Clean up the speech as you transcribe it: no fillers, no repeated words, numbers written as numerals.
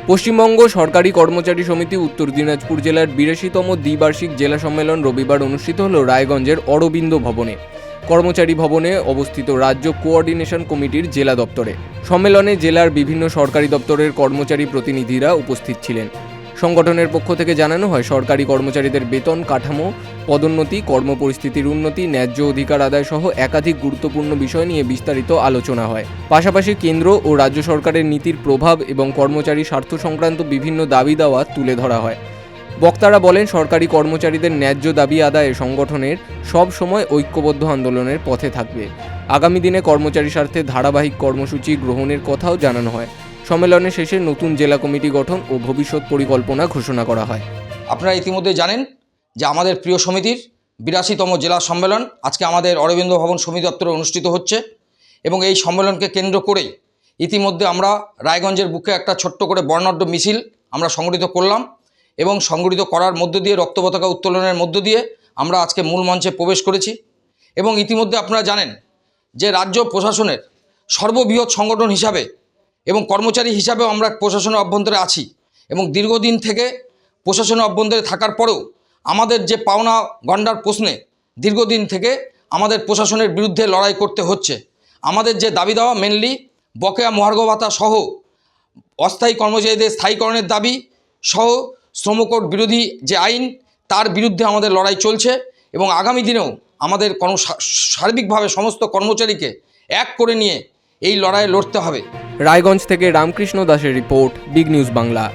পশ্চিমবঙ্গ সরকারি কর্মচারী সমিতি উত্তর দিনাজপুর জেলার ৮২তম দ্বিবার্ষিক জেলা সম্মেলন রবিবার অনুষ্ঠিত হল রায়গঞ্জের অরবিন্দ ভবনে। কর্মচারী ভবনে অবস্থিত রাজ্য কোঅর্ডিনেশন কমিটির জেলা দপ্তরে সম্মেলনে জেলার বিভিন্ন সরকারি দপ্তরের কর্মচারী প্রতিনিধিরা উপস্থিত ছিলেন। সংগঠনের পক্ষ থেকে জানানো হয়, সরকারি কর্মচারীদের বেতন কাঠামো, পদোন্নতি, কর্মপরিস্থিতির উন্নতি, ন্যায্য অধিকার আদায় সহ একাধিক গুরুত্বপূর্ণ বিষয় নিয়ে বিস্তারিত আলোচনা হয়। পাশাপাশি কেন্দ্র ও রাজ্য সরকারের নীতির প্রভাব এবং কর্মচারী স্বার্থ সংক্রান্ত বিভিন্ন দাবি দাওয়া তুলে ধরা হয়। বক্তারা বলেন, সরকারি কর্মচারীদের ন্যায্য দাবি আদায়ে সংগঠনের সব সময় ঐক্যবদ্ধ আন্দোলনের পথে থাকবে। আগামী দিনে কর্মচারী স্বার্থে ধারাবাহিক কর্মসূচি গ্রহণের কথাও জানানো হয়। সম্মেলনের শেষে নতুন জেলা কমিটি গঠন ও ভবিষ্যৎ পরিকল্পনা ঘোষণা করা হয়। আপনারা ইতিমধ্যে জানেন যে আমাদের প্রিয় সমিতির ৮২তম জেলা সম্মেলন আজকে আমাদের অরবিন্দ ভবন সমিতি দপ্তরে অনুষ্ঠিত হচ্ছে এবং এই সম্মেলনকে কেন্দ্র করেই ইতিমধ্যে আমরা রায়গঞ্জের বুকে একটা ছোট্ট করে বর্ণাঢ্য মিছিল আমরা সংগঠিত করলাম এবং সংগঠিত করার মধ্য দিয়ে রক্ত পতাকা উত্তোলনের মধ্য দিয়ে আমরা আজকে মূল মঞ্চে প্রবেশ করেছি। এবং ইতিমধ্যে আপনারা জানেন যে রাজ্য প্রশাসনের সর্ববৃহৎ সংগঠন হিসাবে এবং কর্মচারী হিসাবেও আমরা প্রশাসনের অভ্যন্তরে আছি এবং দীর্ঘদিন থেকে প্রশাসনের অভ্যন্তরে থাকার পরেও আমাদের যে পাওনা গণ্ডার প্রশ্নে দীর্ঘদিন থেকে আমাদের প্রশাসনের বিরুদ্ধে লড়াই করতে হচ্ছে। আমাদের যে দাবি দেওয়া মেনলি বকেয়া মহার্ঘ ভাতা সহ অস্থায়ী কর্মচারীদের স্থায়ীকরণের দাবি সহ শ্রমকোড বিরোধী যে আইন, তার বিরুদ্ধে আমাদের লড়াই চলছে এবং আগামী দিনেও আমাদের সার্বিকভাবে সমস্ত কর্মচারীকে এক করে নিয়ে এই লড়াইয়ে লড়তে হবে। রায়গঞ্জ থেকে রামকৃষ্ণ দাসের রিপোর্ট, বিগ নিউজ বাংলা।